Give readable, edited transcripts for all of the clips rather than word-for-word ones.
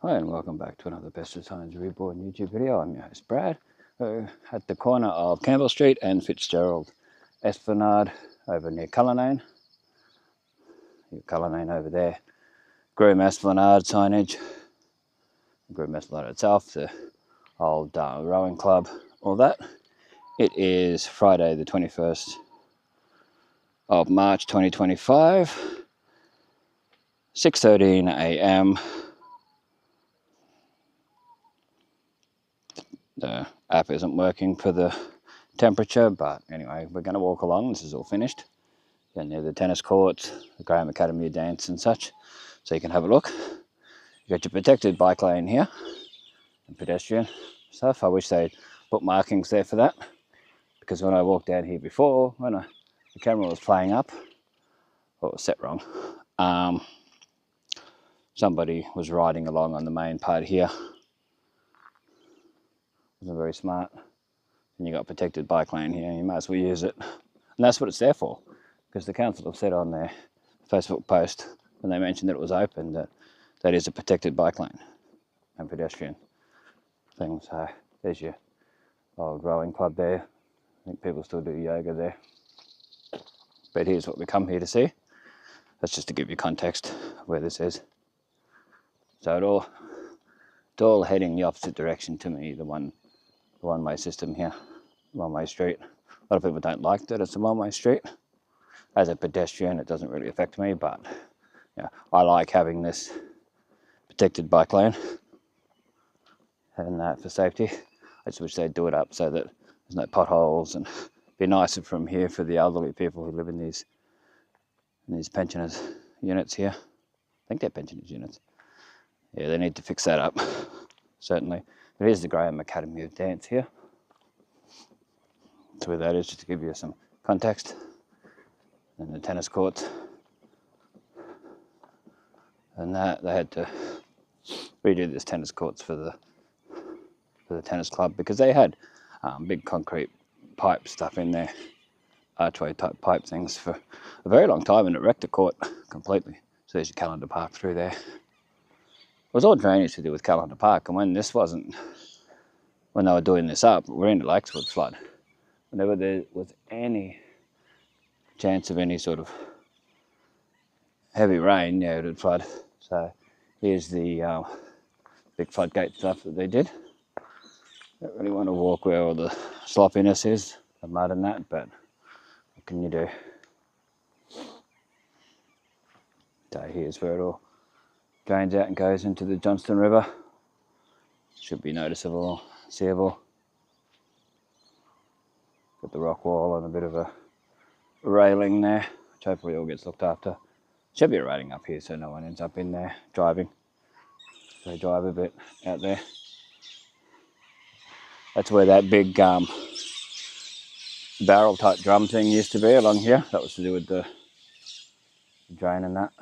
Hi and welcome back to another Bestestimes Reborn YouTube video. I'm your host Brad. At the corner of Campbell Street and Fitzgerald Esplanade over near Cullinane. Cullinane over there. Groom Esplanade signage. Groom Esplanade itself, the old rowing club, all that. It is Friday the 21st of March 2025, 6:13 a.m. The app isn't working for the temperature, but anyway, we're going to walk along. This is all finished. Then near the tennis courts, the Graham Academy dance and such, so you can have a look. You got your protected bike lane here and pedestrian stuff. I wish they'd put markings there for that, because when I walked down here before, when the camera was playing up, or it was set wrong, somebody was riding along on the main part here. Wasn't very smart. And you got protected bike lane here, you might as well use it. And that's what it's there for, because the council have said on their Facebook post when they mentioned that it was open that that is a protected bike lane and pedestrian thing. So there's your old rowing club there. I think people still do yoga there. But here's what we come here to see. That's just to give you context of where this is. So it's all heading the opposite direction to me, the one-way system here, one-way street. A lot of people don't like that it's a one-way street. As a pedestrian, it doesn't really affect me, but yeah, I like having this protected bike lane and that for safety. I just wish they'd do it up so that there's no potholes, and be nicer from here for the elderly people who live in these pensioners units here. I think they're pensioners units. Yeah, they need to fix that up, certainly. But here's the Graham Academy of Dance here. That's where that is, just to give you some context. And the tennis courts. And that they had to redo this tennis courts for the tennis club, because they had big concrete pipe stuff in there, archway type pipe things for a very long time, and it wrecked the court completely. So there's your Calendar Park through there. It was all drainage to do with Calendar Park, and when they were doing this up, Warrina Lakes would flood. Whenever there was any chance of any sort of heavy rain, yeah, it would flood. So here's the big floodgate stuff that they did. Don't really want to walk where all the sloppiness is, the mud and that, but what can you do? So here's where it all drains out and goes into the Johnston River. Should be noticeable, seeable. Got the rock wall and a bit of a railing there, which hopefully all gets looked after. Should be a railing up here so no one ends up in there driving. So they drive a bit out there. That's where that big barrel type drum thing used to be along here. That was to do with the drain and that.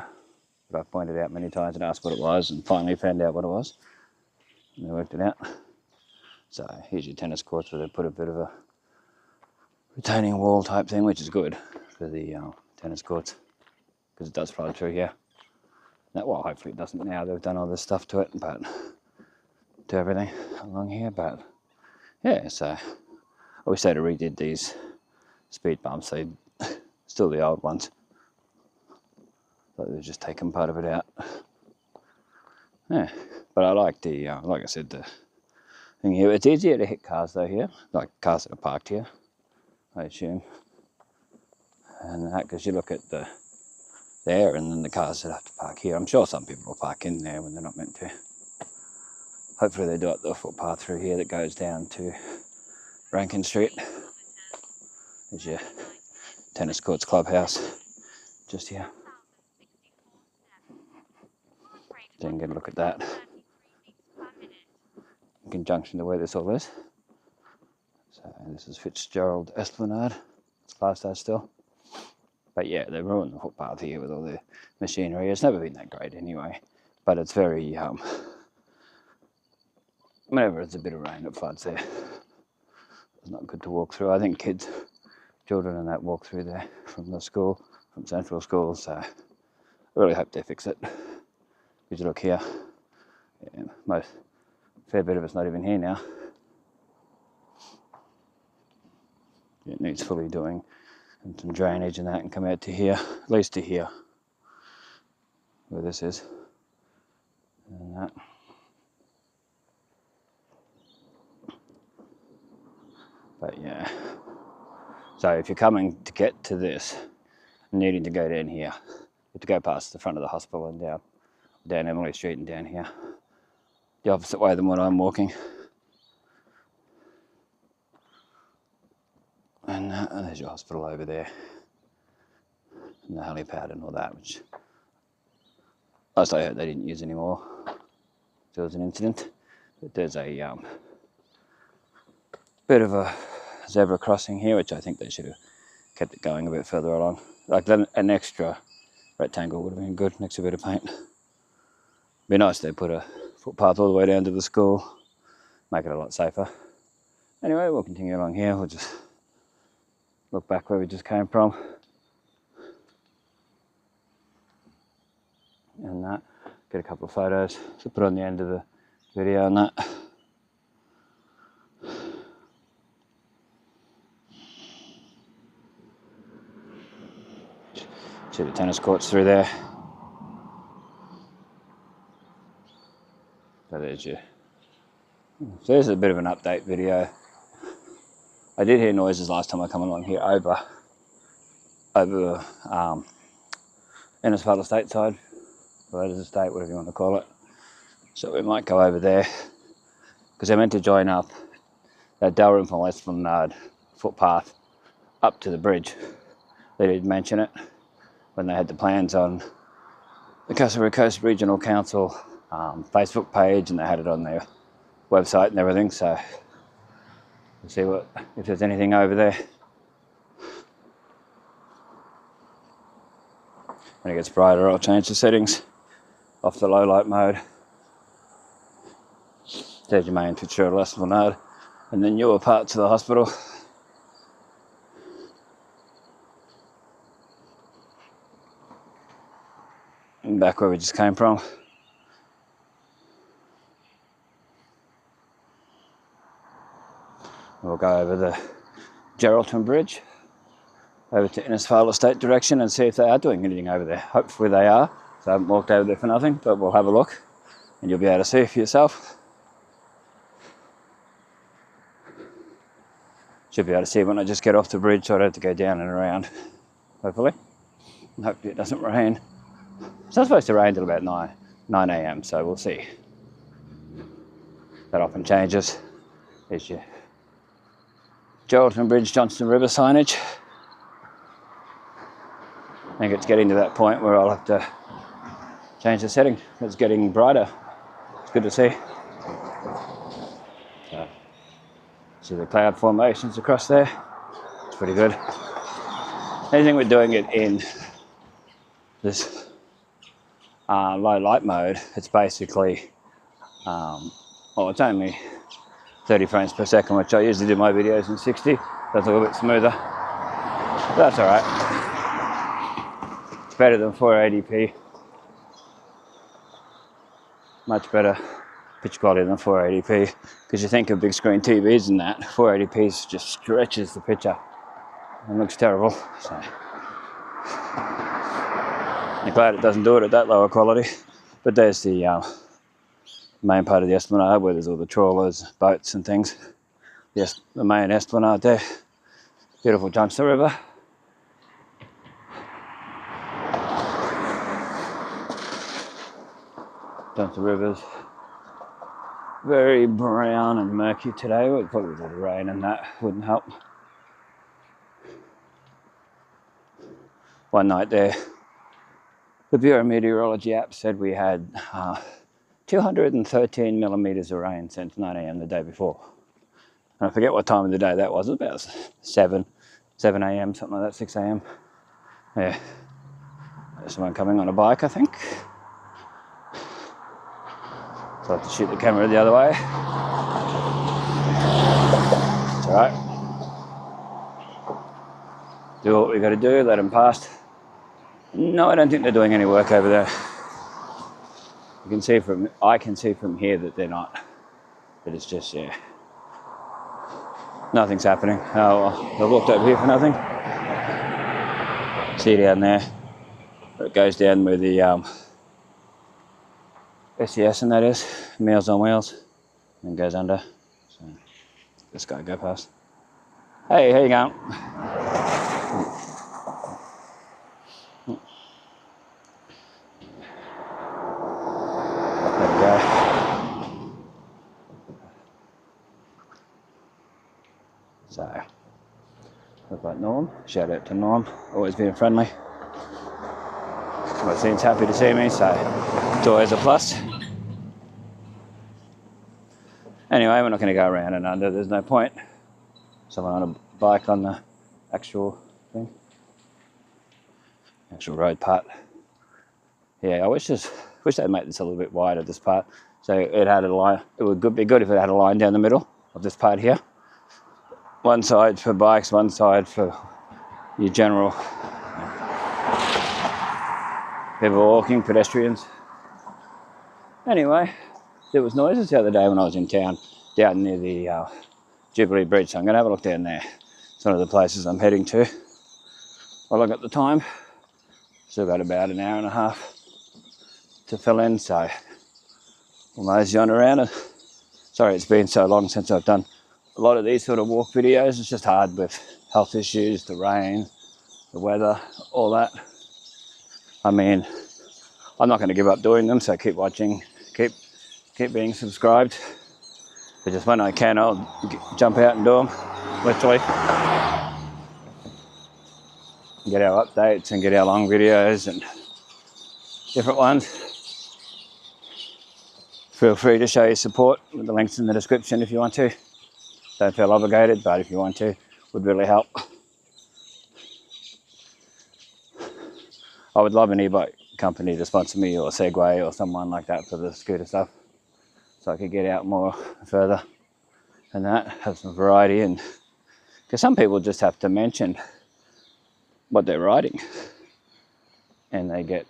But I've pointed out many times and asked what it was, and finally found out what it was. And they worked it out. So here's your tennis courts where they put a bit of a retaining wall type thing, which is good for the tennis courts, because it does flood through here. Well, hopefully it doesn't now. They've done all this stuff to it, but to everything along here. But yeah, so I wish they'd have redid these speed bumps. They still the old ones. So they've just taken part of it out. Yeah, but I like the, like I said, the thing here. It's easier to hit cars though here, like cars that are parked here, I assume. And that, because you look at there and then the cars that have to park here. I'm sure some people will park in there when they're not meant to. Hopefully they do it the footpath through here that goes down to Rankin Street. There's your tennis courts clubhouse just here. Then get a look at that in conjunction to where this all is. So this is Fitzgerald Esplanade. It's classed as still. But yeah, they ruined the footpath here with all the machinery. It's never been that great anyway. But it's very, whenever it's a bit of rain, it floods there. It's not good to walk through. I think children and that walk through there from the school, from Central School. So I really hope they fix it. Because you look here, Yeah, fair bit of it's not even here now. It needs fully doing, and some drainage and that, and come out to here, at least to here, where this is, and that. But yeah, so if you're coming to get to this, needing to go down here, you have to go past the front of the hospital and down Emily Street and down here, the opposite way than what I'm walking. And there's your hospital over there, and the helipad and all that, which last I heard they didn't use anymore. There was an incident, but there's a bit of a zebra crossing here, which I think they should have kept it going a bit further along. Like an extra rectangle would have been good, next to a bit of paint. Be nice if they put a footpath all the way down to the school, make it a lot safer. Anyway, we'll continue along here. We'll just look back where we just came from. And that, get a couple of photos to put on the end of the video and that. See the tennis courts through there. So there's your... So this is a bit of an update video. I did hear noises last time I come along here over Innisfail estate side, Voters estate, whatever you want to call it. So we might go over there, because I meant to join up that Dalrymple Esplanade footpath up to the bridge. They did mention it when they had the plans on the Canberra Coast Regional Council Facebook page, and they had it on their website and everything, so we'll see if there's anything over there. When it gets brighter, I'll change the settings off the low light mode. There's your main picture of Esplanade, and the newer parts of the hospital. And back where we just came from. We'll go over the Geraldton Bridge, over to Innisfail Estate direction, and see if they are doing anything over there. Hopefully they are. So I haven't walked over there for nothing, but we'll have a look and you'll be able to see for yourself. Should be able to see when I just get off the bridge, so I don't have to go down and around, hopefully. And hopefully it doesn't rain. It's not supposed to rain till about 9 a.m, so we'll see. That often changes. There's your Geraldton Bridge, Johnston River signage. I think it's getting to that point where I'll have to change the setting. It's getting brighter. It's good to see. See the cloud formations across there. It's pretty good. Anything we're doing it in this low light mode, it's basically, well, it's only 30 frames per second, which I usually do my videos in 60. That's a little bit smoother. But that's all right. It's better than 480p. Much better pitch quality than 480p, because you think of big screen TVs and that, 480p just stretches the picture and looks terrible. So I'm glad it doesn't do it at that lower quality. But there's the main part of the Esplanade where there's all the trawlers, boats and things. Yes, the main Esplanade there. Beautiful Johnston River. Johnston River's very brown and murky today. Well, probably a bit of rain and that wouldn't help. One night there, the Bureau of Meteorology app said we had 213 millimetres of rain since 9 a.m. the day before. And I forget what time of the day that was. It was about 7 a.m, something like that, 6 a.m. Yeah. There's someone coming on a bike, I think. So I have to shoot the camera the other way. It's alright. Do what we got to do, let them pass. No, I don't think they're doing any work over there. You can see from, I can see from here that they're not. But it's just, yeah, nothing's happening. Oh, well, I've looked over here for nothing. See down there, where it goes down where the SES and that is, Meals on Wheels, and goes under. So this guy go past. Hey, how you going? There we go. So, look like Norm. Shout out to Norm, always being friendly. Well, seems happy to see me, so it's always a plus. Anyway, we're not going to go around and under, there's no point. Someone on a bike on the actual thing. Actual road part. Yeah, I wish they'd make this a little bit wider, this part. So it had a line, it would be good if it had a line down the middle of this part here. One side for bikes, one side for your general people walking, pedestrians. Anyway, there was noises the other day when I was in town, down near the Jubilee Bridge, so I'm going to have a look down there. It's one of the places I'm heading to. Well, I got the time, still got about an hour and a half to fill in, so we'll mosey on around. Sorry it's been so long since I've done a lot of these sort of walk videos. It's just hard with health issues, the rain, the weather, all that. I mean, I'm not going to give up doing them, so keep watching, keep being subscribed. But just when I can, I'll jump out and do them, literally. Get our updates and get our long videos and different ones. Feel free to show your support with the links in the description if you want to. Don't feel obligated, but if you want to, would really help. I would love an e-bike company to sponsor me, or Segway or someone like that for the scooter stuff, so I could get out more further and that, have some variety. And because some people just have to mention what they're riding and they get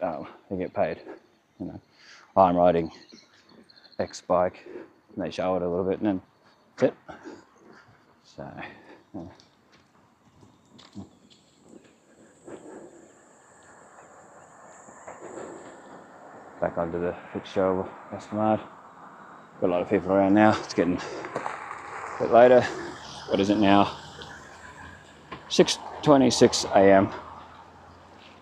paid. You know, I'm riding X bike, and they show it a little bit, and then that's it. So, yeah. Back onto the Fitzgerald Esplanade. Got a lot of people around now. It's getting a bit later. What is it now? 6:26 a.m.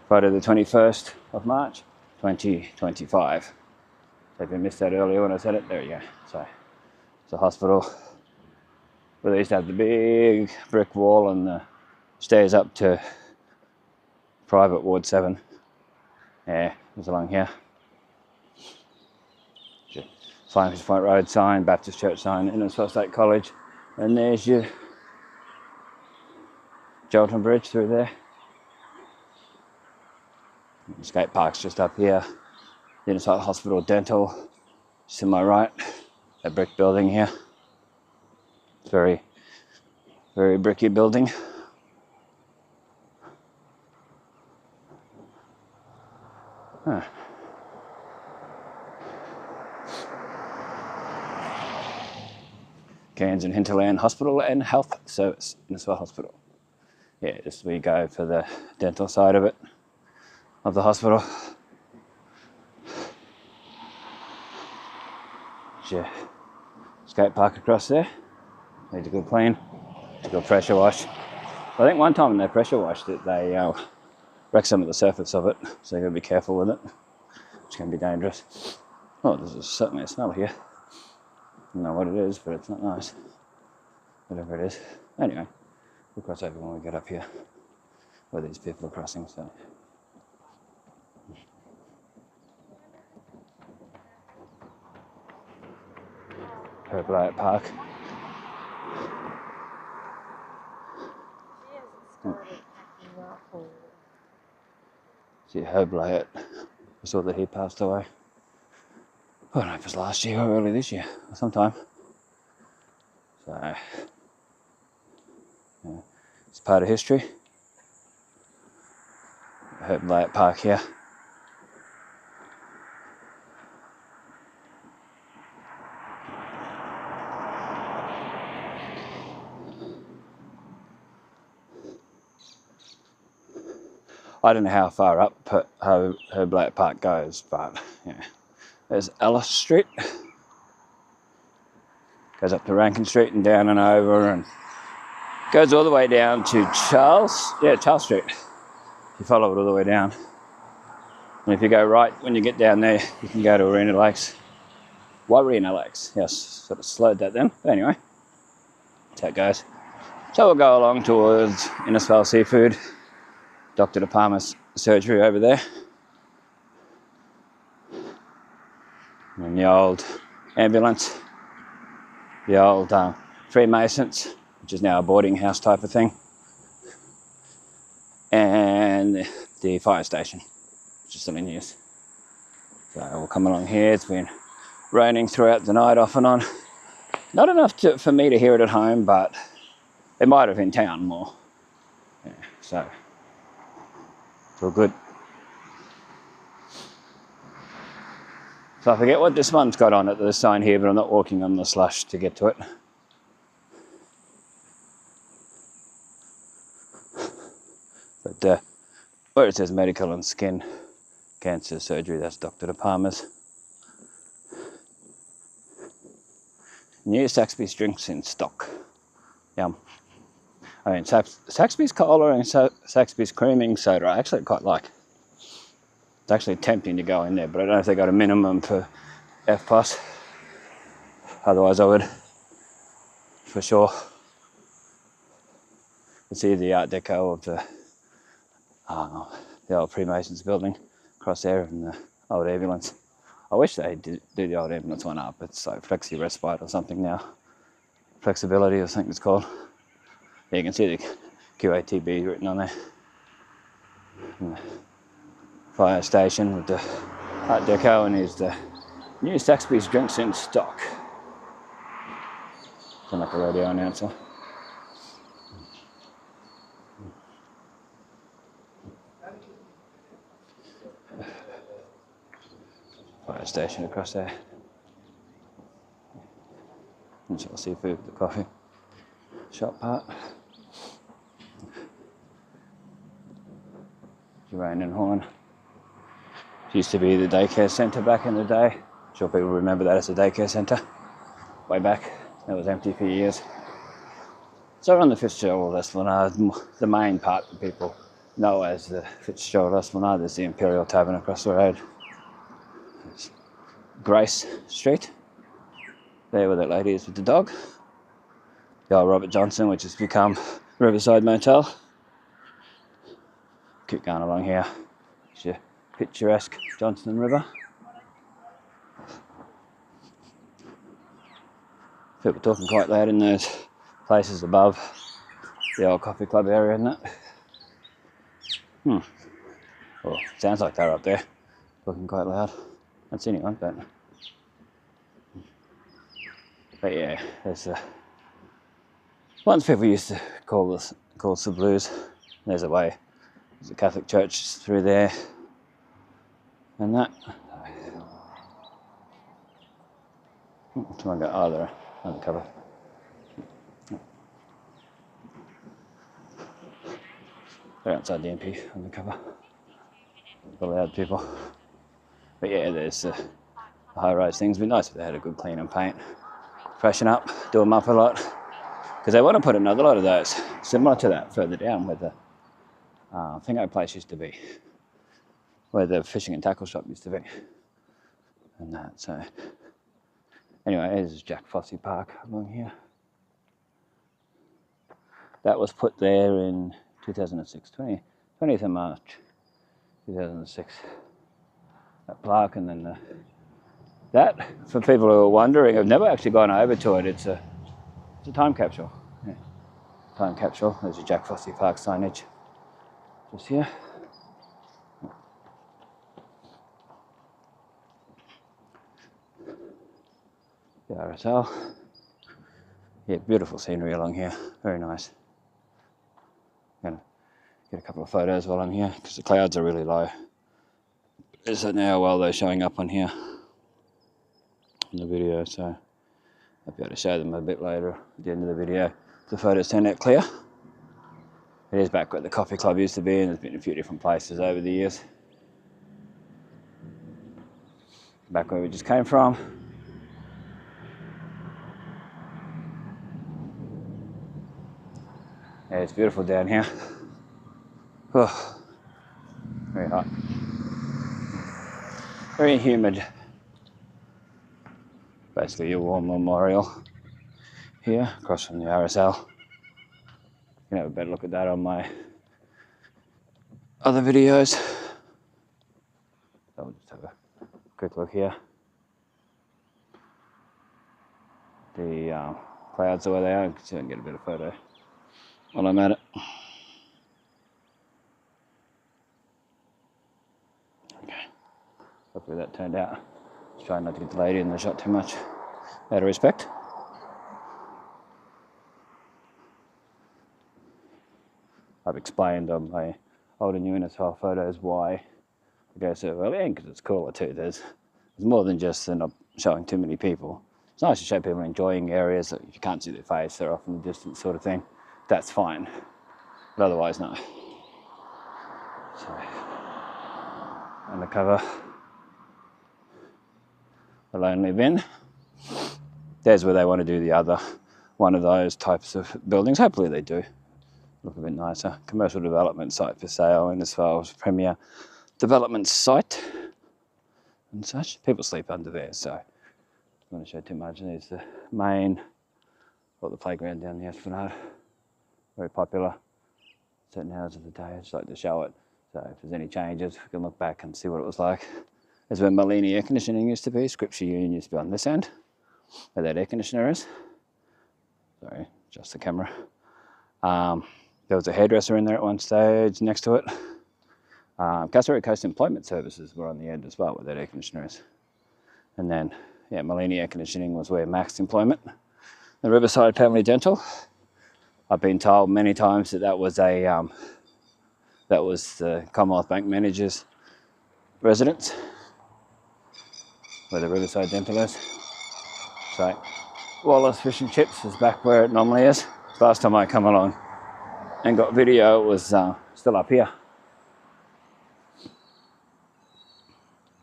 Friday the 21st of March, 2025. So if you missed that earlier when I said it, there you go. So it's a hospital where they used to have the big brick wall and the stairs up to private Ward 7. Yeah, it was along here. Flying Point Road sign, Baptist Church sign, Innisfail State College, and there's your Jolton Bridge through there. The skate park's just up here. The Innisfail Hospital Dental, just to my right. A brick building here. It's very, very bricky building. Huh. Cairns and Hinterland Hospital and Health Service, Innisfail Hospital. Yeah, just we go for the dental side of it, of the hospital. Yeah, skate park across there. Needs a good clean, needs a good pressure wash. I think one time when they pressure washed it, they wrecked some of the surface of it, so you got to be careful with it. It's going to be dangerous. Oh, there's certainly a smell here. I don't know what it is, but it's not nice. Whatever it is. Anyway, we'll cross over when we get up here, where these people are crossing. So. Herbalife Park. See Herbalife. I saw that he passed away. I don't know if it was last year or early this year, or sometime. So, yeah, it's part of history. Herbalife Park here. I don't know how far up her Black Park goes, but yeah. There's Ellis Street. Goes up to Rankin Street and down and over, and goes all the way down to Charles Street. You follow it all the way down. And if you go right when you get down there, you can go to Warrina Lakes. Yes, sort of slowed that then. But anyway, that's how it goes. So we'll go along towards Innisfail Seafood, Dr. De Palma's surgery over there. And the old ambulance, the old Freemasons, which is now a boarding house type of thing, and the fire station, which is still in use. So we'll come along here. It's been raining throughout the night off and on. Not enough for me to hear it at home, but it might have in town more. Yeah, so it's all good. So I forget what this one's got on it, there's a sign here, but I'm not walking on the slush to get to it. But where it says medical and skin cancer surgery, that's Dr. De Palma's. New Saxby's drinks in stock. Yum. I mean, Saxby's Cola and Saxby's Creaming Soda I actually quite like. It's actually tempting to go in there, but I don't know if they got a minimum for FPOS. Otherwise I would, for sure. See the Art Deco of the old Freemasons building across there, and the old ambulance. I wish they did do the old ambulance one up. It's like Flexi Respite or something now. Flexibility, I think it's called. Yeah, you can see the QATB written on there. And the fire station with the Art Deco, and here's the new Saxby's drinks in stock. Sound like a radio announcer. Fire station across there. And sort of seafood, the coffee shop part. Rain and Horn. It used to be the daycare centre back in the day. I'm sure people remember that as a daycare centre way back. That was empty for years. So on the Fitzgerald Esplanade, the main part that people know as the Fitzgerald Esplanade is the Imperial Tavern across the road. It's Grace Street. There where that lady is with the dog. The old Robert Johnson, which has become Riverside Motel. Keep going along here. It's your picturesque Johnston River. People talking quite loud in those places above the old coffee club area, isn't it? Well, sounds like they're up there talking quite loud. Don't see anyone, but yeah, there's once people used to call the Blues. There's a way. There's a Catholic church through there, and that. Someone got they're undercover. They're outside the MP undercover. The loud people. But yeah, there's the high-rise things. It'd be nice if they had a good clean and paint, freshen up, do them up a lot, because they want to put another lot of those similar to that further down where the Fingo place used to be, where the fishing and tackle shop used to be, and that. So anyway, here's Jack Fossey Park along here. That was put there in 2006, 20th of March 2006. That plaque, and then that, for people who are wondering, I've never actually gone over to it. It's a time capsule. Yeah. Time capsule. There's your Jack Fossey Park signage. Just here. The RSL. Yeah, beautiful scenery along here. Very nice. Gonna get a couple of photos while I'm here because the clouds are really low. Is it now while they're showing up on here in the video, so I'll be able to show them a bit later at the end of the video. The photos turn out clear. It is back where the coffee club used to be, and there's been a few different places over the years. Back where we just came from. Yeah, it's beautiful down here. Oh, very hot. Very humid. Basically your war memorial here, across from the RSL. You can have a better look at that on my other videos. I'll just have a quick look here. The clouds are where they are. See if I can get a bit of photo while I'm at it. Okay, hopefully that turned out. Just trying not to get the lady in the shot too much, out of respect. I've explained on my old and new Innisfail photos why I go so early in, because it's cooler too. There's more than just not showing too many people. It's nice to show people enjoying areas that if you can't see their face, they're off in the distance sort of thing. That's fine, but otherwise no. So, undercover, the lonely bin. There's where they want to do the other one of those types of buildings. Hopefully they do. Look a bit nicer. Commercial development site for sale, Innisfail's premier development site and such. People sleep under there, so I don't want to show too much. There's the main, or the playground down the Esplanade. Very popular. Certain hours of the day, I just like to show it. So if there's any changes, we can look back and see what it was like. There's where Warrina air conditioning used to be. Scripture Union used to be on this end, where that air conditioner is. Sorry, just the camera. There was a hairdresser in there at one stage next to it. Castlereagh Coast Employment Services were on the end as well, where that air conditioner is. And then, yeah, Warrina air conditioning was where Max Employment. The Riverside Family Dental. I've been told many times that that was a that was the Commonwealth Bank manager's residence, where the Riverside Dental is. So Wallace Fish and Chips is back where it normally is. Last time I come along and got video, it was still up here.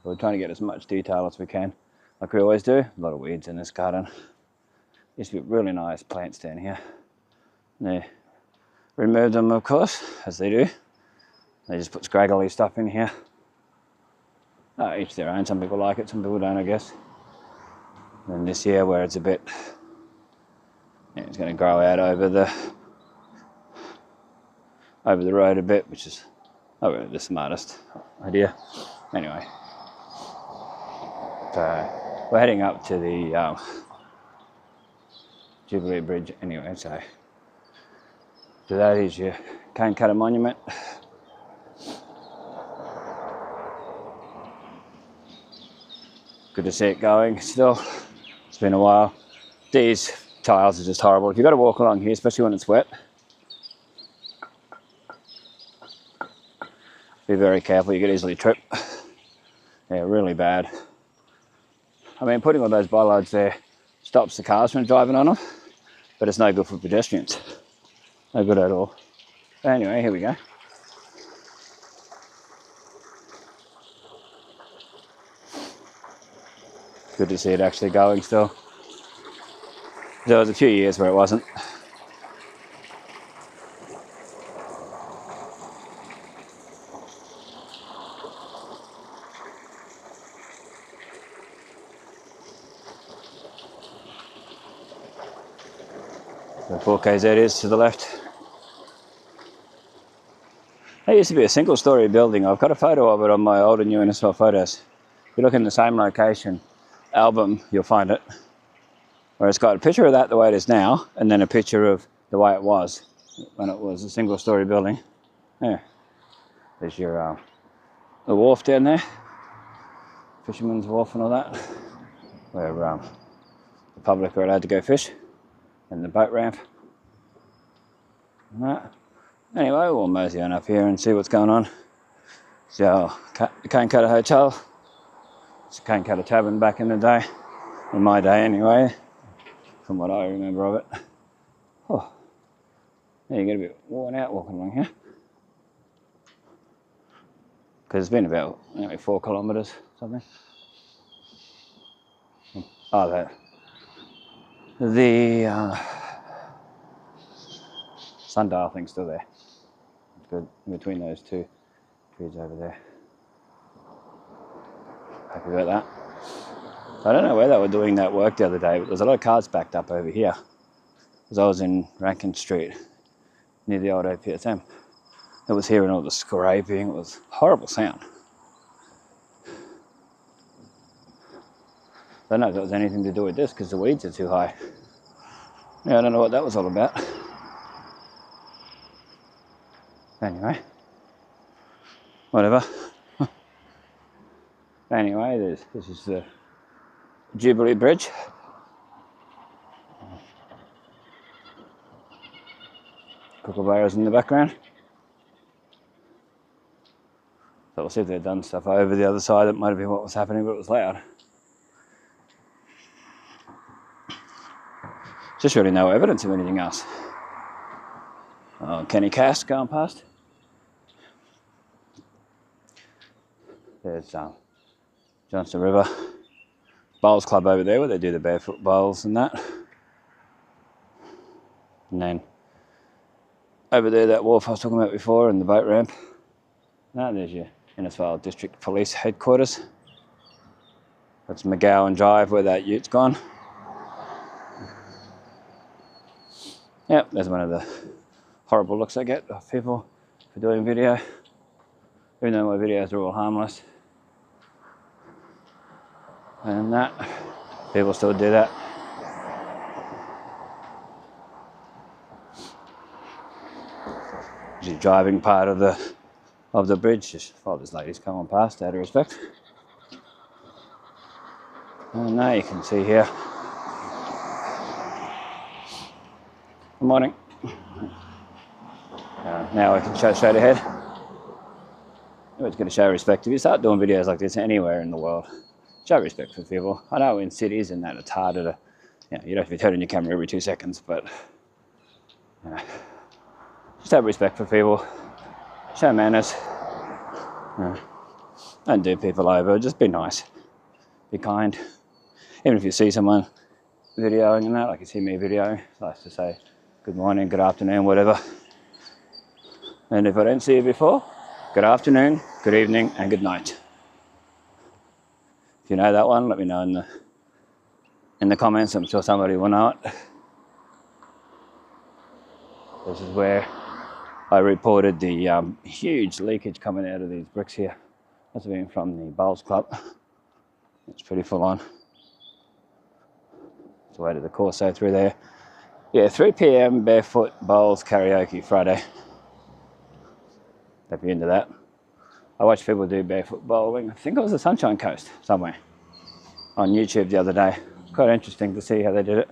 We're trying to get as much detail as we can, like we always do. A lot of weeds in this garden. Used to be really nice plants down here. They removed them, of course, as they do. They just put scraggly stuff in here. Oh, each their own. Some people like it, some people don't, I guess. And this year, where it's a bit, yeah, it's going to grow out over the road a bit, which is not really the smartest idea. Anyway, so we're heading up to the Jubilee Bridge anyway. So that is your cane cutter monument. Good to see it going still. It's been a while. These tiles are just horrible. If you've got to walk along here, especially when it's wet, be very careful. You could easily trip. Yeah, really bad. I mean, putting all those bollards there stops the cars from driving on them, but it's no good for pedestrians. No good at all. But anyway, here we go. Good to see it actually going still. There was a few years where it wasn't. The 4KZ is to the left. That used to be a single-storey building. I've got a photo of it on my old and new Innisfail photos. If you look in the same location album, you'll find it. Where it's got a picture of that the way it is now, and then a picture of the way it was when it was a single-storey building. Yeah. There's your the wharf down there, Fisherman's Wharf and all that, where the public are allowed to go fish, and the boat ramp. And that. Anyway, we'll mosey on up here and see what's going on. So, Cane Cutter Hotel. It's a Cane Cutter Tavern back in the day, in my day anyway, from what I remember of it. Oh. Yeah, you get a bit worn out walking along here. Because it's been about maybe 4 kilometres something. Oh, the sundial thing's still there. It's good in between those two trees over there. Happy about that. I don't know where they were doing that work the other day, but there's a lot of cars backed up over here. Because I was in Rankin Street near the old OPSM. It was hearing all the scraping. It was a horrible sound. I don't know if that was anything to do with this because the weeds are too high. Yeah, I don't know what that was all about. Anyway, whatever. Anyway, this is the Jubilee Bridge. Kookaburras in the background. So we'll see if they've done stuff over the other side. That might have been what was happening, but it was loud. Just really no evidence of anything else. Oh, Kenny Cass going past. There's Johnston River Bowls Club over there where they do the barefoot bowls and that. And then over there, that wharf I was talking about before and the boat ramp. Now there's your Innisfail District Police Headquarters. That's McGowan Drive where that ute's gone. Yep, there's one of the horrible looks I get of people for doing video. Even though my videos are all harmless. And that, people still do that. The driving part of the bridge, just follow this lady's coming past out of respect. And now you can see here. Good morning. Now I can show straight ahead. It's going to show respect. If you start doing videos like this anywhere in the world, show respect for people. I know in cities and that it's harder to, you don't have to be turning your camera every 2 seconds, but just have respect for people. Show manners. Don't do people over. Just be nice. Be kind. Even if you see someone videoing and that, like you see me videoing, it's nice to say good morning, good afternoon, whatever. And if I don't see you before, good afternoon, good evening, and good night. If you know that one, let me know in the comments. I'm sure somebody will know it. This is where I reported the huge leakage coming out of these bricks here. Must have been from the Bowls Club. It's pretty full on. It's the way to the Corso through there. Yeah, 3 PM barefoot bowls karaoke Friday. If you're into that. I watched people do barefoot bowling. I think it was the Sunshine Coast somewhere on YouTube the other day. Quite interesting to see how they did it.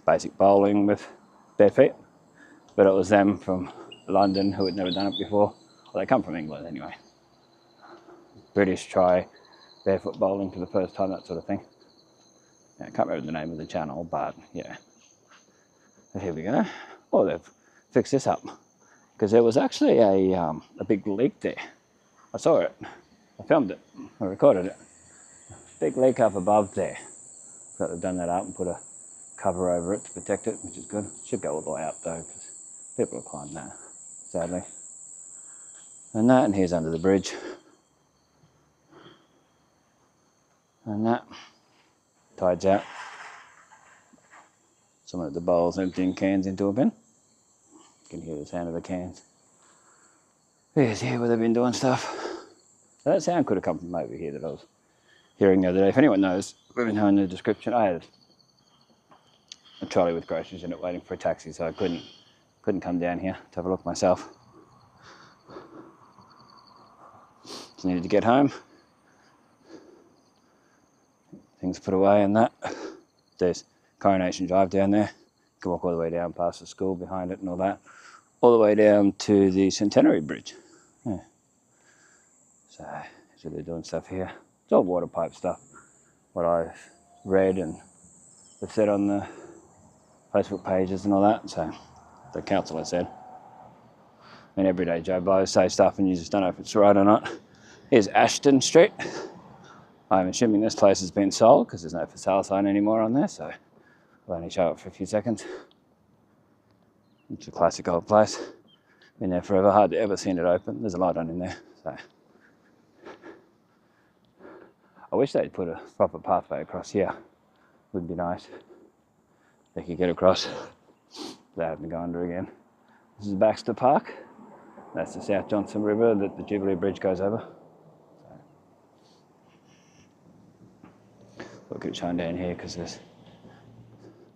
Basic bowling with bare feet. But it was them from London who had never done it before. Well, they come from England anyway. British try barefoot bowling for the first time, that sort of thing. I can't remember the name of the channel, but yeah. But here we go. Oh, they've fixed this up. Because there was actually a big leak there. I saw it. I filmed it. I recorded it. Big leak up above there. So they've done that up and put a cover over it to protect it, which is good. Should go all the way up though, because people will climb that, sadly. And here's under the bridge. And that. Tides out. Some of the bowls emptying cans into a bin. You can hear the sound of the cans. Here's here where they've been doing stuff. So that sound could have come from over here that I was hearing the other day. If anyone knows, let me know in the description. I had a trolley with groceries in it waiting for a taxi, so I couldn't come down here to have a look myself. Just needed to get home. Things put away and that. There's Coronation Drive down there. You can walk all the way down past the school behind it and all that. All the way down to the Centenary Bridge. Yeah. So they're doing stuff here. It's all water pipe stuff. What I've read and they've said on the Facebook pages and all that. So the councillor said. And everyday Joe blows say stuff and you just don't know if it's right or not. Here's Ashton Street. I'm assuming this place has been sold because there's no for sale sign anymore on there, so I'll only show it for a few seconds. It's a classic old place. Been there forever, hard to ever seen it open. There's a light on in there, so. I wish they'd put a proper pathway across here. Would be nice. They could get across without having to go under again. This is Baxter Park. That's the South Johnson River that the Jubilee Bridge goes over. Look at it shine down here because there's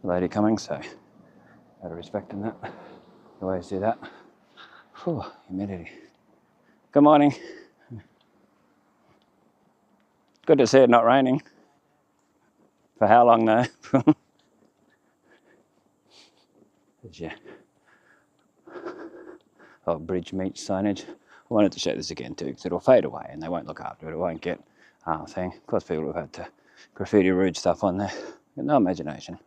a lady coming, so out of respect in that. You always do that. Whew, humidity. Good morning. Good to see it not raining. For how long though? Yeah. Oh, bridge meets signage. I wanted to show this again too because it'll fade away and they won't look after it. It won't get thing. Of course, people have had to graffiti rude stuff on there. No imagination.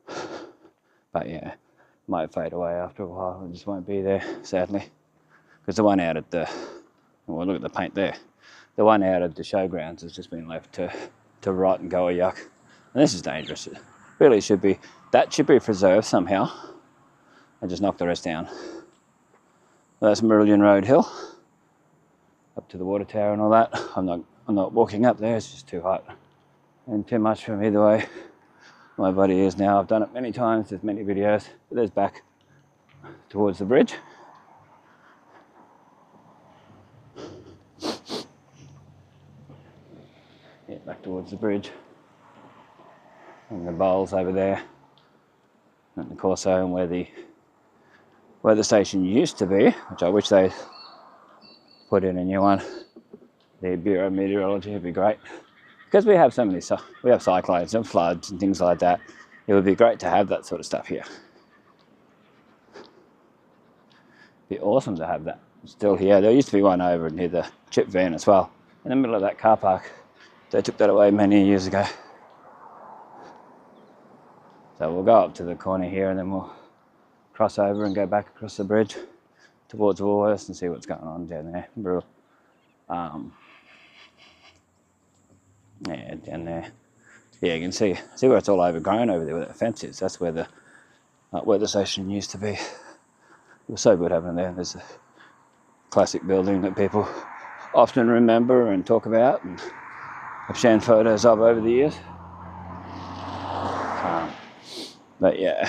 But yeah, it might fade away after a while. It just won't be there, sadly. Because the one out at the, well, look at the paint there. The one out of the showgrounds has just been left to rot and go a yuck. And this is dangerous. It really should be, that should be preserved somehow and just knock the rest down. Well, that's Marillion Road Hill. Up to the water tower and all that. I'm not walking up there, it's just too hot. And too much from either way. My body is now. I've done it many times, there's many videos. But there's back towards the bridge. Yeah, back towards the bridge. And the bowls over there. And the Corso, and where the station used to be, which I wish they put in a new one. The Bureau of Meteorology would be great. Because we have so many, we have cyclones and floods and things like that. It would be great to have that sort of stuff here. It'd be awesome to have that still here. There used to be one over near the chip van as well, in the middle of that car park. They took that away many years ago. So we'll go up to the corner here and then we'll cross over and go back across the bridge towards Woolworths and see what's going on down there. Yeah, down there. Yeah, you can see where it's all overgrown over there where that fence is. That's where the station used to be. It was so good having it there. There's a classic building that people often remember and talk about and have shown photos of over the years. But yeah,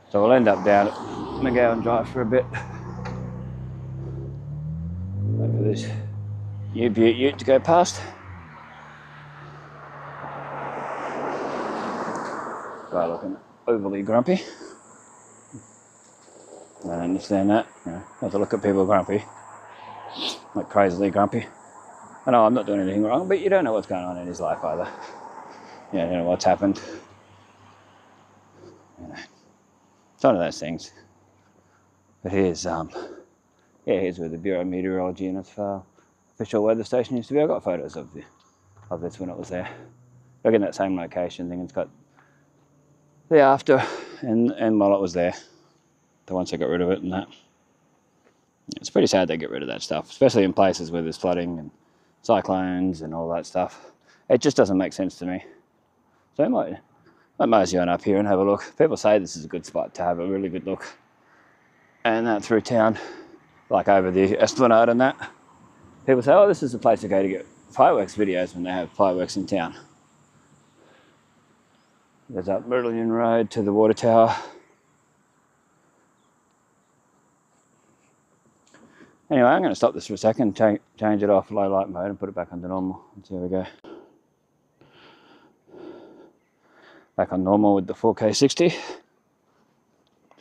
so we'll end up down at McGowan Drive for a bit. Wait for this ute to go past. Guy looking overly grumpy. I don't understand that. You know, have to look at people grumpy, like crazily grumpy. I know I'm not doing anything wrong, but you don't know what's going on in his life either. You don't know what's happened. You know, it's one of those things. But here's here's where the Bureau of Meteorology and its official weather station used to be. I got photos of this when it was there. Look in that same location thing. It's got the after and while it was there. The once I got rid of it and that. It's pretty sad they get rid of that stuff, especially in places where there's flooding and cyclones and all that stuff. It just doesn't make sense to me. So I might mosey on up here and have a look. People say this is a good spot to have a really good look. And through town, like over the Esplanade and that. People say, oh, this is the place to go to get fireworks videos when they have fireworks in town. There's up Marillion Road to the water tower. Anyway, I'm going to stop this for a second, change it off low light mode and put it back under normal. And see how we go. Back on normal with the 4K 60.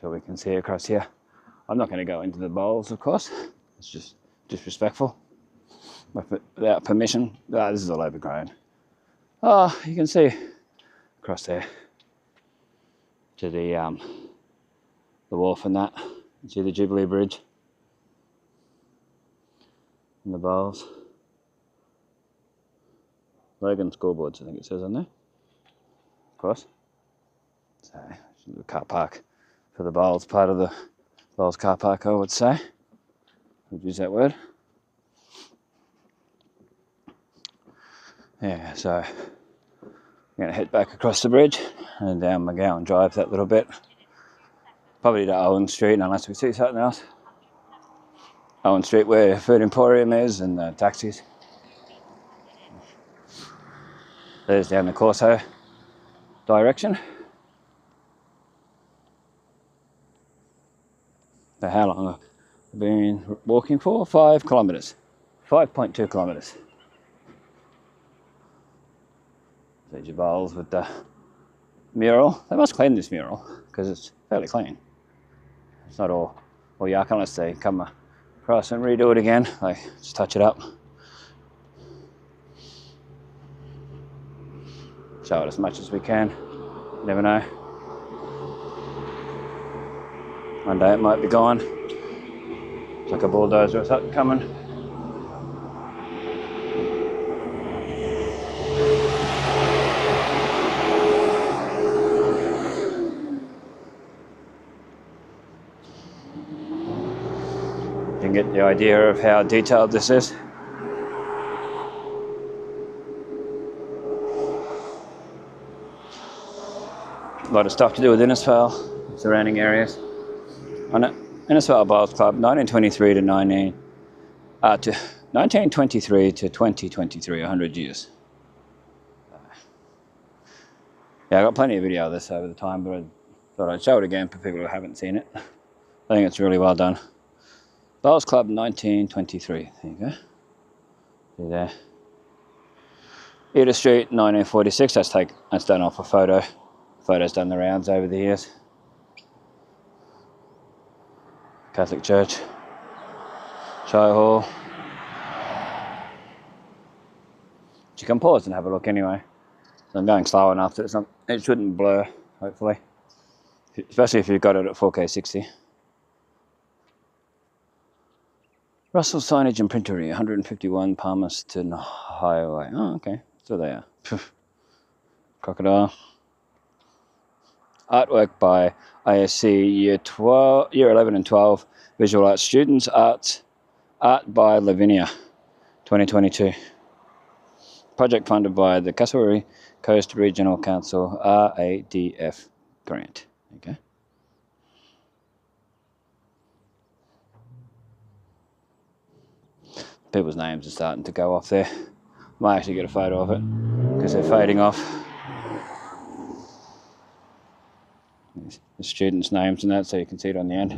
So we can see across here. I'm not going to go into the bowls, of course. It's just disrespectful. But without permission, this is all overgrown. Oh, you can see across there to the wharf and that. You see the Jubilee Bridge. And the bowls. Logan scoreboards, I think it says on there. Of course. So, the car park for the bowls part of the bowls car park, I would say. Would use that word. Yeah, so I'm going to head back across the bridge and down McGowan Drive that little bit. Probably to Owen Street unless we see something else. Owen Street where Food Emporium is and taxis. There's down the Corso direction. So how long have I been walking for? 5 kilometres. 5.2 kilometres. There's your bowls with the mural. They must clean this mural because it's fairly clean. It's not all yuck unless they come across and redo it again. Like just touch it up. Show it as much as we can. You never know. One day it might be gone. It's like a bulldozer or something coming. You can get the idea of how detailed this is. A lot of stuff to do with Innisfail, surrounding areas. On it, Innisfail Bowls Club, 1923 to 1923 to 2023, 100 years. Yeah, I got plenty of video of this over the time, but I thought I'd show it again for people who haven't seen it. I think it's really well done. Bowls Club, 1923. There you go. See there. Edith Street, 1946. That's done off a photo. Photos done the rounds over the years. Catholic Church, Shire Hall. You can pause and have a look anyway. So I'm going slow enough that it shouldn't blur, hopefully. Especially if you've got it at 4K 60. Russell Signage and Printery, 151 Palmerston Highway. Oh, okay. So they are. Crocodile. Artwork by ISC Year 11 and 12 Visual Arts students. Art by Lavinia, 2022. Project funded by the Cassowary Coast Regional Council, RADF grant. Okay. People's names are starting to go off there. Might actually get a photo of it because they're fading off. The students' names and that, so you can see it on the end.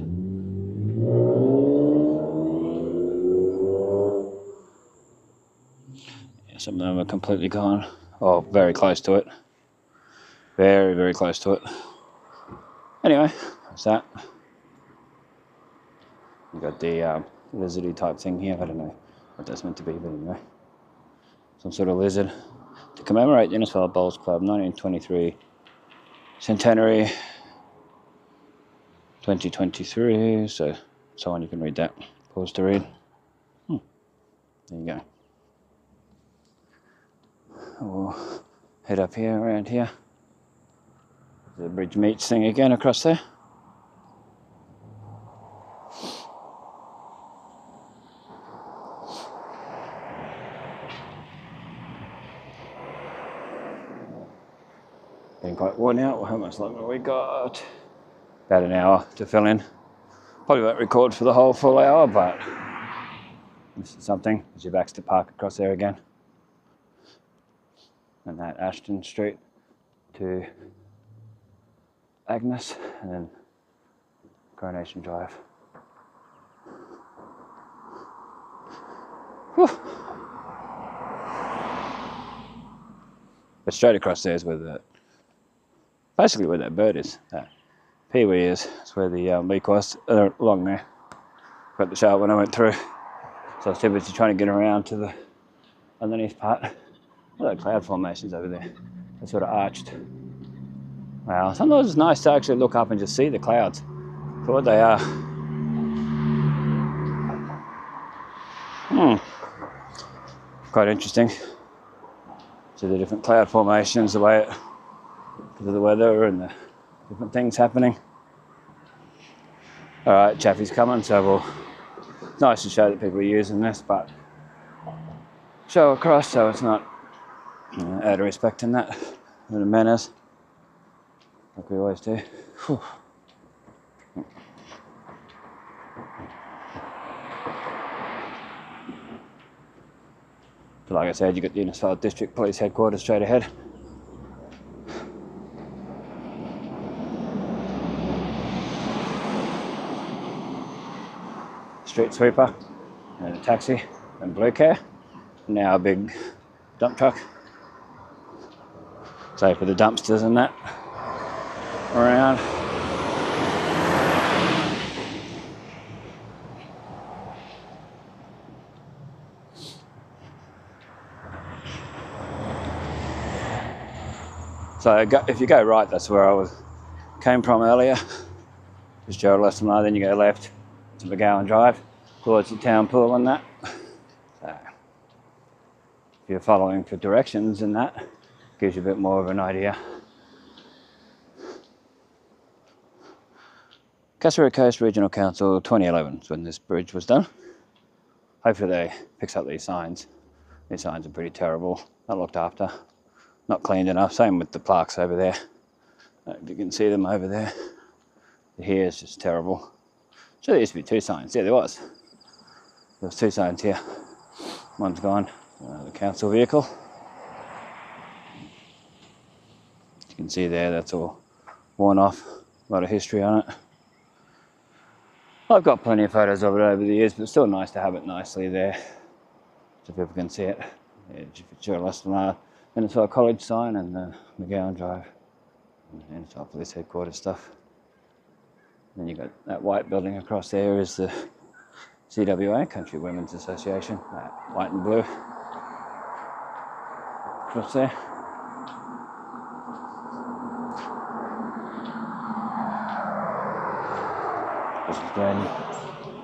Yeah, some of them are completely gone. Oh, very close to it. Very, very close to it. Anyway, that's that. You've got the lizardy type thing here. I don't know what that's meant to be, but anyway. Some sort of lizard. To commemorate the Innisfail Bowls Club 1923 centenary. 2023, so someone you can read that. Pause to read. There you go. We'll head up here, around here. The bridge meets thing again across there. Getting quite worn out. How much longer we got? About an hour to fill in. Probably won't record for the whole full hour, but this is something. As your back's to park across there again. And that Ashton Street to Agnes, and then Coronation Drive. Whew. But straight across there is where basically where that bird is. Peewee is. That's where the leak was, along there. Got the shower when I went through. So I was too busy trying to get around to the underneath part. Look at the cloud formations over there. They're sort of arched. Wow, sometimes it's nice to actually look up and just see the clouds for what they are. Quite interesting. See the different cloud formations, the way because of the weather and the different things happening. Alright, Chaffee's coming, so we'll... It's nice to show that people are using this, but show across so it's not out of respect in that. The manners, like we always do. Whew. So like I said, you got the Innisfail District Police Headquarters straight ahead. Street sweeper, and a taxi, and blue car. Now a big dump truck. So for the dumpsters and that around. So if you go right, that's where I came from earlier. Just Gerald Lesson, then you go left to McGowan Drive towards the town pool and that. So if you're following for directions and that, gives you a bit more of an idea. Cassowary Coast Regional Council 2011 is when this bridge was done. Hopefully they fix up these signs. These signs are pretty terrible, not looked after, not cleaned enough. Same with the plaques over there. If you can see them over there. Here is just terrible. So there used to be two signs. Yeah, there was. There was two signs here. One's gone. The council vehicle. You can see there, that's all worn off. A lot of history on it. I've got plenty of photos of it over the years, but it's still nice to have it nicely there, so people can see it. Yeah, Innisfail College sign and the McGowan Drive, and Innisfail Police Headquarters stuff. Then you got that white building across there is the CWA, Country Women's Association, white and blue across there. This is down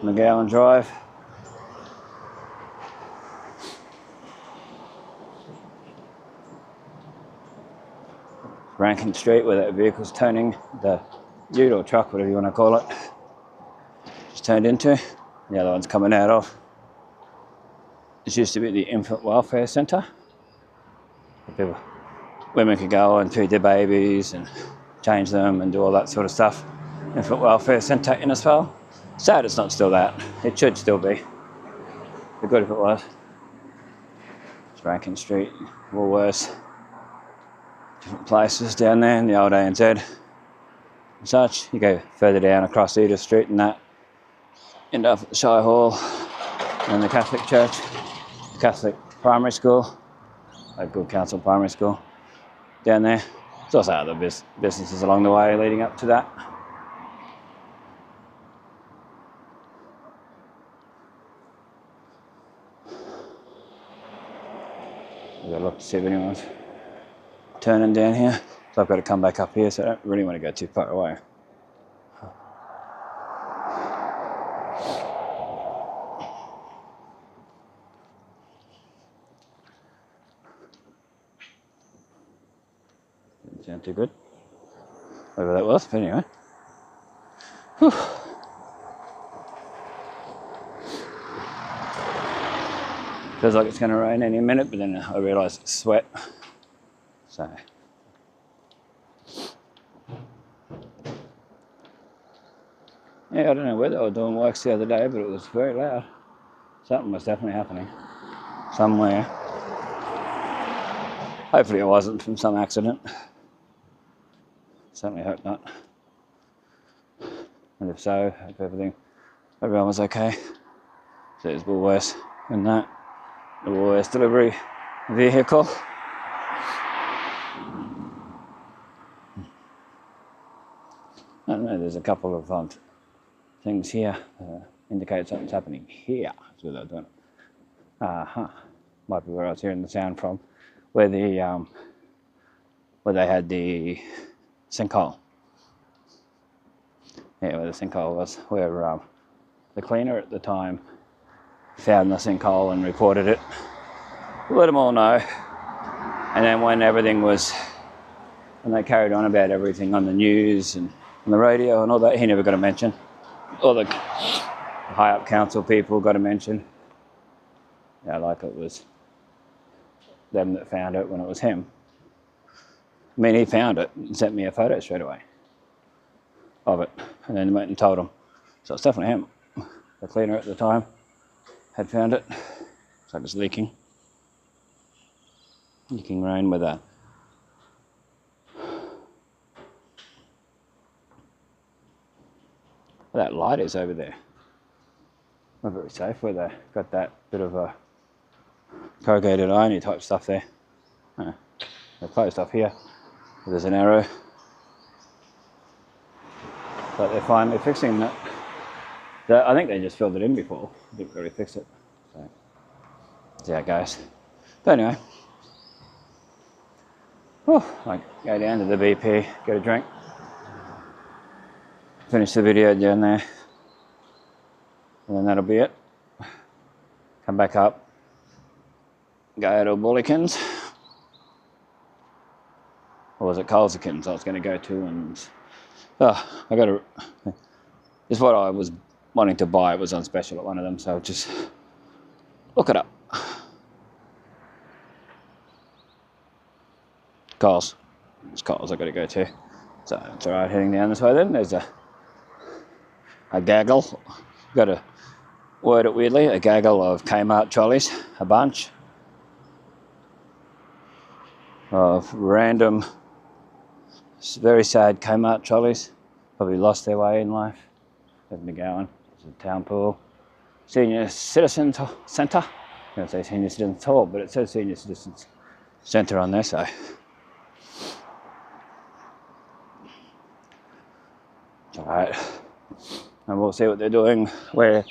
McGowan Drive. Rankin Street, where that vehicle's turning, the ute or truck, whatever you want to call it, just turned into. The other one's coming out of. This used to be the Infant Welfare Centre. Women could go and feed their babies and change them and do all that sort of stuff. Infant Welfare Centre in Innisfail. Sad it's not still that. It should still be. It'd be good if it was. It's Rankin Street, Woolworths. Different places down there in the old ANZ and such. You go further down across Edith Street and that. End up at the Shire Hall and the Catholic Church, the Catholic Primary School, a good council primary school down there. There's also other businesses along the way leading up to that. I've got to look to see if anyone's turning down here. So I've got to come back up here, so I don't really want to go too far away. Didn't sound too good. Whatever that was, but anyway. Whew. Feels like it's going to rain any minute, but then I realise it's sweat. So. Yeah, I don't know whether I was doing works the other day, but it was very loud. Something was definitely happening somewhere. Hopefully it wasn't from some accident. Certainly hope not. And if so, hope everyone was okay. So there's Woolworths and that. The Woolworths delivery vehicle. I don't know, there's a couple of things here indicate something's happening here. That's what they're doing. Might be where I was hearing the sound from, where they had the sinkhole. Yeah, where the sinkhole was, where the cleaner at the time found the sinkhole and reported it. Let them all know. And then when they carried on about everything on the news and on the radio and all that, he never got a mention. all the high up council people got to mention. Yeah, like it was them that found it when it was him. I mean, he found it and sent me a photo straight away of it, and then went and told him. So it's definitely him. The cleaner at the time had found it. It's like it's leaking rain with that. That light is over there. Not very safe where they got that bit of a corrugated irony type stuff there. They're closed off here. There's an arrow. But they're finally fixing that. I think they just filled it in before. Didn't really fix it. So, see how it goes. But anyway. I go down to the BP, get a drink. Finish the video down there. And then that'll be it. Come back up. Go to Bullikins. Or was it Colesakins I was going to go to? And I got to. Just what I was wanting to buy. It was on special at one of them, so just look it up. Coles. It's Coles I've got to go to. So it's alright heading down this way then. There's a gaggle. Got to word it weirdly. A gaggle of Kmart trolleys. A bunch of random, very sad Kmart trolleys. Probably lost their way in life. Having to go on. There's a town pool. Senior Citizen Centre. I'm going to say Senior Citizens Hall, but it says Senior Citizens Centre on there, so. It's alright. And we'll see what they're doing where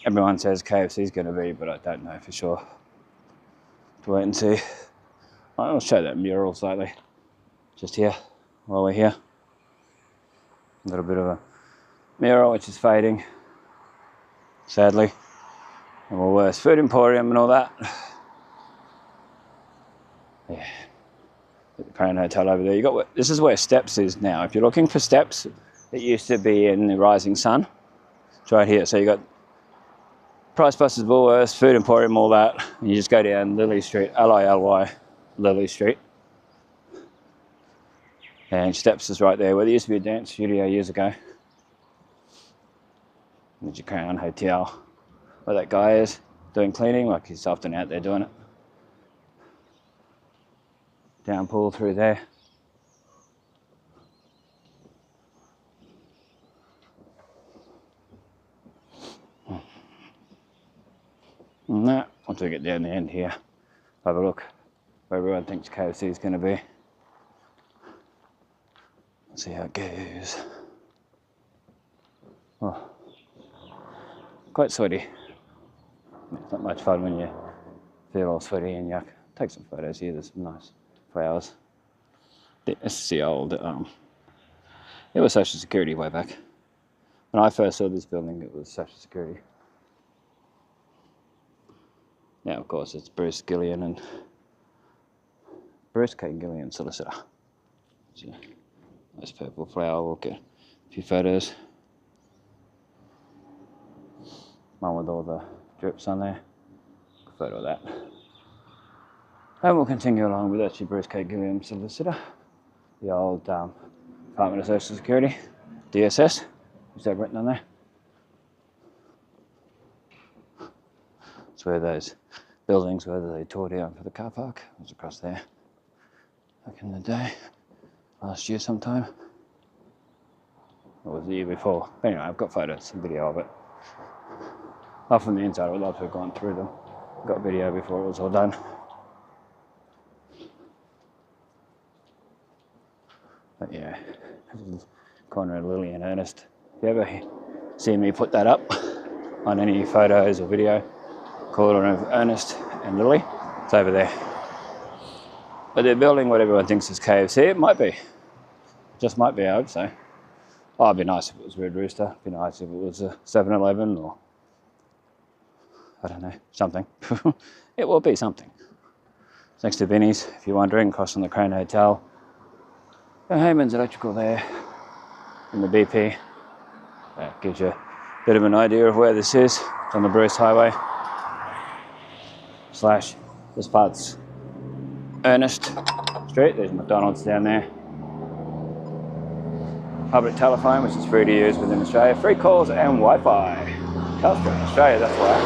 everyone says KFC's going to be, but I don't know for sure. To wait and see. I'll show that mural slightly. Just here, while we're here. A little bit of a mural which is fading, sadly. And Woolworths Food Emporium and all that. Yeah. The Crown Hotel over there. You got this is where Steps is now. If you're looking for Steps, it used to be in the Rising Sun. It's right here. So you got Price Busters, Woolworths, Food Emporium, all that. And you just go down Lily Street, Lily, Lily Street. And Steps is right there, where there used to be a dance studio years ago. There's your Crown Hotel, where that guy is doing cleaning, like he's often out there doing it. Down pool through there. And that, once we get down the end here, have a look where everyone thinks KFC is going to be. Let's see how it goes. Oh, quite sweaty. It's not much fun when you feel all sweaty and yuck. Take some photos here, there's some nice flowers. This is the old, it was Social Security way back. When I first saw this building, it was Social Security. Now, of course, it's Bruce Gillian and Bruce K. Gillian, solicitor. So, nice purple flower. We'll get a few photos. One with all the drips on there. A photo of that. And we'll continue along with actually Bruce K. Gillian, solicitor. The old Department of Social Security, DSS. Is that written on there? It's where those buildings where they tore down for the car park. It was across there. Back in the day. Last year sometime. Or was the year before? Anyway, I've got photos and video of it. Not from the inside, I would love to have gone through them. Got video before it was all done. But yeah, corner of Lily and Ernest. If you ever see me put that up on any photos or video, corner of Ernest and Lily, it's over there. But they're building what everyone thinks is KFC. It might be. Just might be, I hope so. Oh, it'd be nice if it was Red Rooster. It'd be nice if it was a 7-Eleven or, I don't know, something. It will be something. It's next to Vinnie's, if you're wondering, across from the Crane Hotel. The Heyman's Electrical there, in the BP. That gives you bit of an idea of where this is. It's on the Bruce Highway / this part's Ernest Street. There's McDonald's down there. Public telephone, which is free to use within Australia. Free calls and Wi-Fi. Telstra, Australia, that's why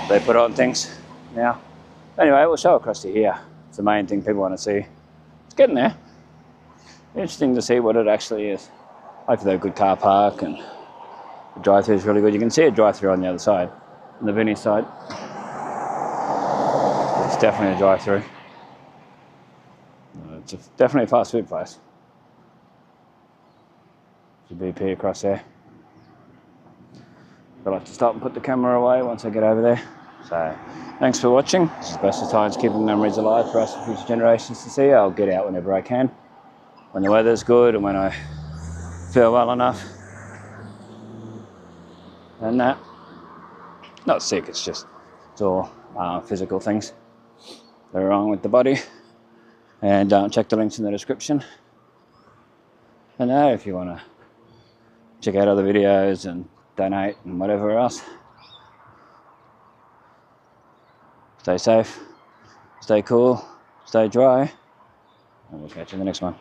they put on things now. Anyway, we'll show across to here. It's the main thing people want to see. It's getting there. Interesting to see what it actually is. Hopefully they have a good car park and the drive-through is really good. You can see a drive-through on the other side, on the Vinnie side. It's definitely a drive-through. It's definitely a fast food place. There's a BP across there. I like to stop and put the camera away once I get over there. So, thanks for watching. This is Bestestimes, keeping memories alive for us for future generations to see. I'll get out whenever I can, when the weather's good and when I feel well enough. And that, not sick, it's all physical things that are wrong with the body. And check the links in the description. And if you want to check out other videos and donate and whatever else, stay safe, stay cool, stay dry, and we'll catch you in the next one.